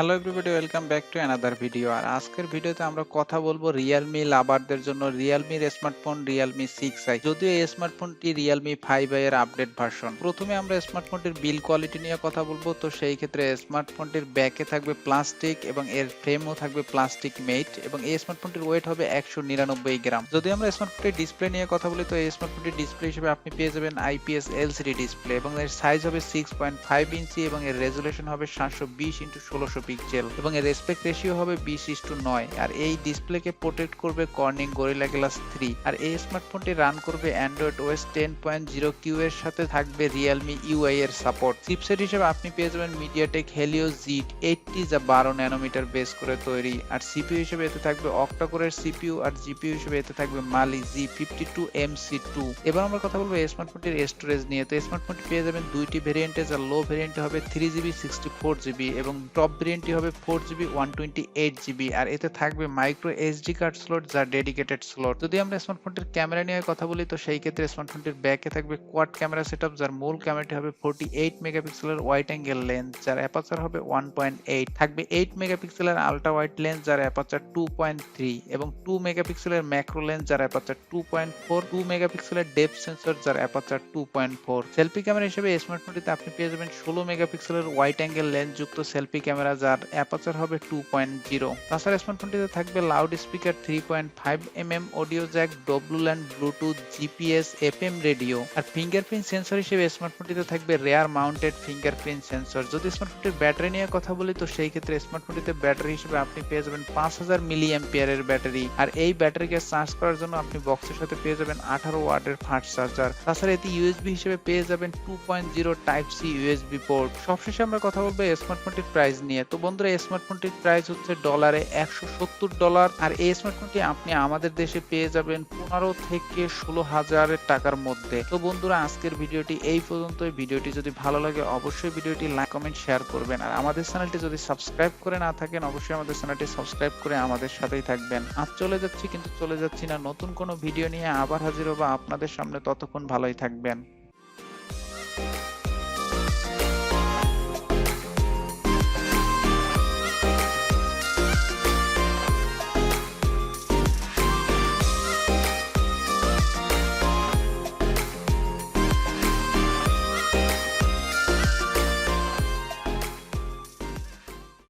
Hello everybody, welcome back to another video. আর আজকের ভিডিওতে আমরা কথা বলবো রিয়েলমি লাভারদের জন্য রিয়েলমির স্মার্টফোন রিয়েলমি 6i। যদিও এই স্মার্টফোনটি রিয়েলমি 5i এর আপডেট ভার্সন। প্রথমে আমরা স্মার্টফোনটির বিল্ড কোয়ালিটি নিয়ে কথা বলবো। তো সেই ক্ষেত্রে স্মার্টফোনটির ব্যাকে থাকবে প্লাস্টিক এবং এর ফ্রেমও থাকবে প্লাস্টিক মেট, এবং এই স্মার্টফোনটির ওয়েট হবে 199 গ্রাম। যদি আমরা স্মার্টফোনটির ডিসপ্লে নিয়ে কথা বলি, তো এই স্মার্টফোনটির ডিসপ্লে হিসেবে আপনি পেয়ে যাবেন IPS LCD ডিসপ্লে, এবং এর সাইজ হবে 6.5 ইঞ্চি এবং এর রেজুলেশন হবে 720x1600 পিক্সেল, এবং এর রেসপেক্ট রেশিও হবে 20:9। আর এই ডিসপ্লেকে প্রোটেক্ট করবে কর্নিং গরিলা গ্লাস 3। আর এই স্মার্টফোনটি রান করবে অ্যান্ড্রয়েড ওএস 10.0Q এর সাথে থাকবে রিয়েলমি ইউআই এর সাপোর্ট। চিপসেট হিসেবে আপনি পেয়ে যাবেন মিডিয়াটেক হেলিও G80, যা 12 ন্যানোমিটার বেস করে তৈরি। আর সিপিইউ হিসেবে এতে থাকবে octa-core সিপিইউ, আর জিপিইউ হিসেবে এতে থাকবে মালি G52MC2। এবার আমরা কথা বলবো এই স্মার্টফোনটির স্টোরেজ নিয়ে। তো স্মার্টফোনটি পেয়ে যাবেন দুইটি ভেরিয়েন্টে, যার লো ভেরিয়েন্টে হবে 3GB 64GB এবং টপ ভেরিয়েন্টটি হবে 4GB 128GB। আর এতে থাকবে MicroSD কার্ড স্লট, যা ডেডিকেটেড স্লট। যদি আমরা স্মার্টফোনটির ক্যামেরা নিয়ে কথা বলি, তো সেই ক্ষেত্রে স্মার্টফোনটির ব্যাকে থাকবে কোয়াড ক্যামেরা সেটআপ, যার মূল ক্যামেরাটি হবে 48 মেগাপিক্সেলের ওয়াইড অ্যাঙ্গেল লেন্স, যার অ্যাপারচার হবে 1.8। থাকবে 8 মেগাপিক্সেলের আলট্রা ওয়াইড লেন্স, যার অ্যাপারচার 2.3, এবং 2 মেগাপিক্সেলের ম্যাক্রো লেন্স, যার অ্যাপারচার 2.4, 2 মেগাপিক্সেলের ডেপথ সেন্সর, যার অ্যাপারচার 2.4। সেলফি ক্যামেরা হিসেবে এই স্মার্টফোনটিতে আপনি পেয়ে যাবেন 16 মেগাপিক্সেলের ওয়াইড অ্যাঙ্গেল লেন্স যুক্ত সেলফি ক্যামেরা, যার অ্যাপারচার হবে 2.0। তাছাড়া স্মার্টফোনটিতে থাকবে loud speaker 3.5mm, audio jack, WLAN, Bluetooth, GPS, FM radio. আর ফিঙ্গারপ্রিন্ট সেন্সর হিসেবে স্মার্টফোনটিতে থাকবে রেয়ার মাউন্টেড ফিঙ্গারপ্রিন্ট সেন্সর। যদি স্মার্টফোনটির ব্যাটারি নিয়ে কথা বলি, তো সেই ক্ষেত্রে স্মার্টফোনটিতে ব্যাটারি হিসেবে আপনি পেয়ে যাবেন 5000 মিলি অ্যাম্পিয়ারের ব্যাটারি। আর এই ব্যাটারিকে চার্জ করার জন্য আপনি বক্সের সাথে পেয়ে যাবেন 18 ওয়াটের ফাস্ট চার্জার। তাছাড়া এতে ইউএসবি হিসেবে পেয়ে যাবেন 2.0 টাইপ সি ইউএসবি পোর্ট। সবশেষে আমরা কথা বলবো এই স্মার্টফোনটির প্রাইস নিয়ে। তো বন্ধুরা, এই স্মার্টফোনটির প্রাইস হচ্ছে ডলারে $170। আর এই স্মার্টফোনটি আপনি আমাদের দেশে পেয়ে যাবেন 15 থেকে 16,000 টাকার মধ্যে। তো বন্ধুরা, আজকের ভিডিওটি এই পর্যন্তই। ভিডিওটি যদি ভালো লাগে অবশ্যই ভিডিওটি লাইক, কমেন্ট, শেয়ার করবেন। আর আমাদের চ্যানেলটি যদি সাবস্ক্রাইব করে না থাকেন, অবশ্যই আমাদের চ্যানেলটি সাবস্ক্রাইব করে আমাদের সাথেই থাকবেন। আজ চলে যাচ্ছি, কিন্তু চলে যাচ্ছি না। নতুন কোনো ভিডিও নিয়ে আবার হাজির হবো আপনাদের সামনে। ততক্ষণ ভালোই থাকবেন।